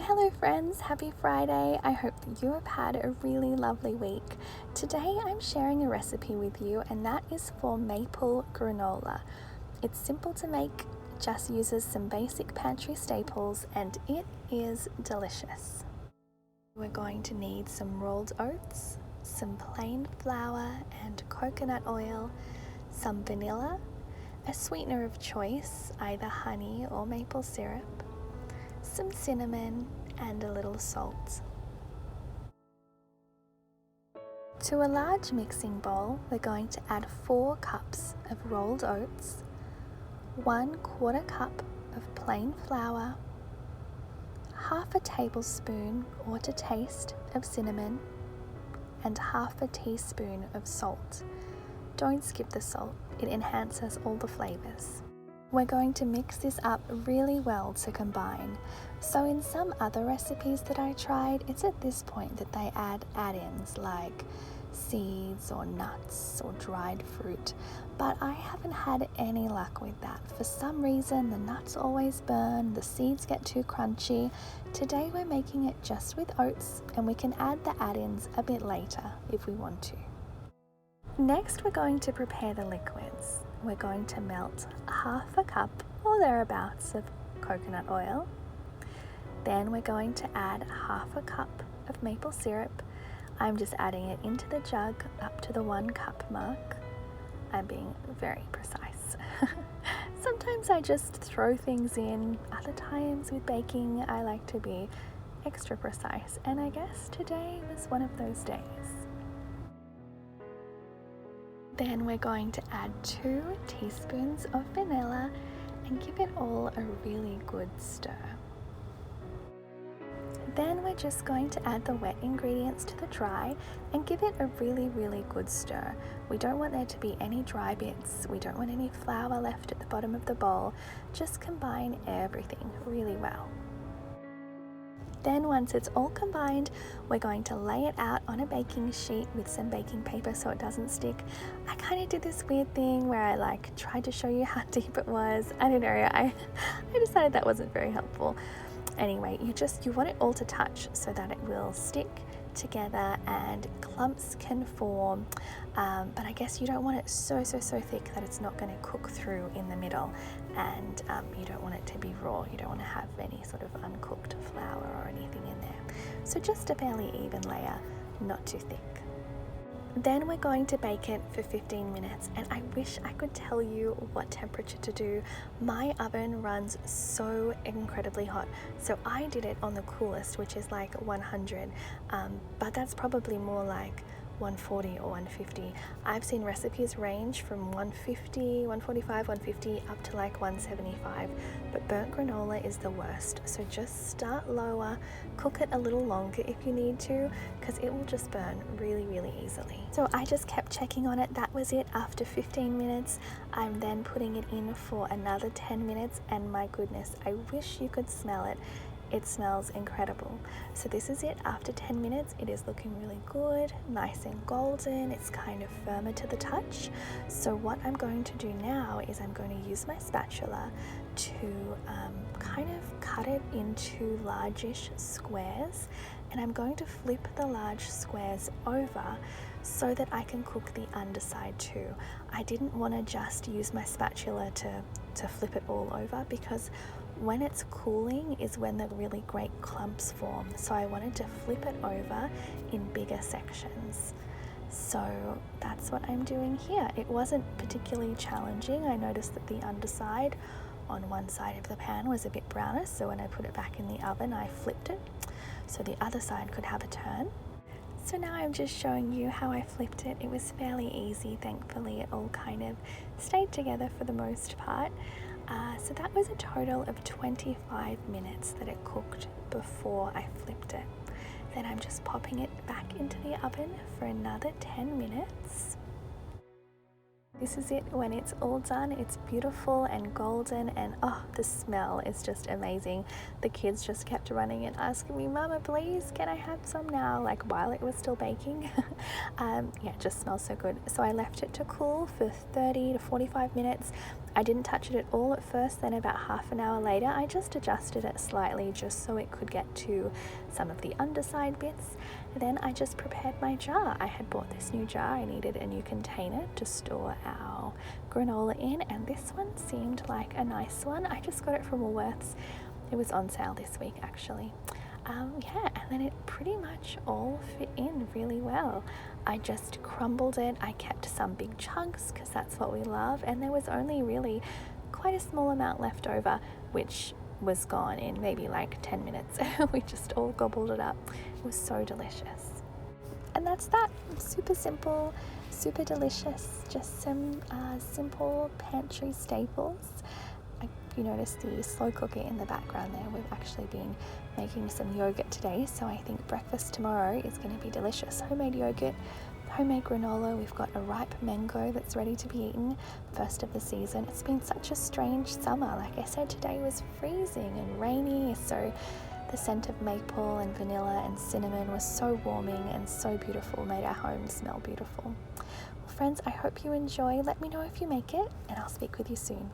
Hello friends, happy Friday. I hope that you have had a really lovely week. Today I'm sharing a recipe with you, and that is for maple granola. It's simple to make, just uses some basic pantry staples, and it is delicious. We're going to need some rolled oats, some plain flour and coconut oil, some vanilla, a sweetener of choice, either honey or maple syrup, some cinnamon, and a little salt. To a large mixing bowl, we're going to add 4 cups of rolled oats, 1/4 cup of plain flour, half a tablespoon or to taste of cinnamon, and half a teaspoon of salt. Don't skip the salt, it enhances all the flavors. We're going to mix this up really well to combine. So in some other recipes that I tried, it's at this point that they add add-ins like seeds or nuts or dried fruit, but I haven't had any luck with that. For some reason, the nuts always burn, the seeds get too crunchy. Today we're making it just with oats, and we can add the add-ins a bit later if we want to. Next, we're going to prepare the liquids. We're going to melt half a cup or thereabouts of coconut oil. Then we're going to add half a cup of maple syrup. I'm just adding it into the jug up to the 1 cup mark. I'm being very precise. Sometimes I just throw things in. Other times with baking, I like to be extra precise, and I guess today was one of those days. Then we're going to add 2 teaspoons of vanilla and give it all a really good stir. Then we're just going to add the wet ingredients to the dry and give it a really good stir. We don't want there to be any dry bits. We don't want any flour left at the bottom of the bowl. Just combine everything really well. Then once it's all combined, we're going to lay it out on a baking sheet with some baking paper so it doesn't stick. I kind of did this weird thing where I tried to show you how deep it was. I don't know, I decided that wasn't very helpful. Anyway, you want it all to touch so that it will stick together and clumps can form, but I guess you don't want it so thick that it's not going to cook through in the middle, and you don't want it to be raw. You don't want to have any sort of uncooked flour or anything in there. So just a fairly even layer, not too thick. Then we're going to bake it for 15 minutes, and I wish I could tell you what temperature to do. My oven runs so incredibly hot, so I did it on the coolest, which is like 100, but that's probably more like 140 or 150. I've seen recipes range from 150, 145, 150 up to like 175, but burnt granola is the worst. So just start lower, cook it a little longer if you need to, because it will just burn really easily. So I just kept checking on it. That was it after 15 minutes. I'm then putting it in for another 10 minutes, and my goodness, I wish you could smell it. It smells incredible. So this is it after 10 minutes. It is looking really good, nice and golden. It's kind of firmer to the touch. So what I'm going to do now is I'm going to use my spatula to kind of cut it into largish squares, and I'm going to flip the large squares over so that I can cook the underside too. I didn't want to just use my spatula to flip it all over, because when it's cooling is when the really great clumps form. So I wanted to flip it over in bigger sections. So that's what I'm doing here. It wasn't particularly challenging. I noticed that the underside on one side of the pan was a bit browner, so when I put it back in the oven, I flipped it so the other side could have a turn. So now I'm just showing you how I flipped it. It was fairly easy, thankfully. It all kind of stayed together for the most part. So that was a total of 25 minutes that it cooked before I flipped it. Then I'm just popping it back into the oven for another 10 minutes. This is it when it's all done. It's beautiful and golden, and the smell is just amazing. The kids just kept running and asking me, "Mama, please, can I have some now?" Like while it was still baking. Yeah, it just smells so good. So I left it to cool for 30 to 45 minutes. I didn't touch it at all at first, then about half an hour later I just adjusted it slightly just so it could get to some of the underside bits. Then I just prepared my jar. I had bought this new jar. I needed a new container to store our granola in, and this one seemed like a nice one. I just got it from Woolworths. It was on sale this week actually. Yeah, and then it pretty much all fit in really well. I just crumbled it. I kept some big chunks because that's what we love, and there was only really quite a small amount left over, which was gone in maybe like 10 minutes. We just all gobbled it up. It was so delicious. And that's that. Super simple, super delicious, just some simple pantry staples. You notice the slow cooker in the background there. We've actually been making some yogurt today, so I think breakfast tomorrow is going to be delicious. Homemade yogurt, homemade granola. We've got a ripe mango that's ready to be eaten, first of the season. It's been such a strange summer. Like I said, today was freezing and rainy, so the scent of maple and vanilla and cinnamon was so warming and so beautiful, made our home smell beautiful. Well, friends, I hope you enjoy. Let me know if you make it, and I'll speak with you soon.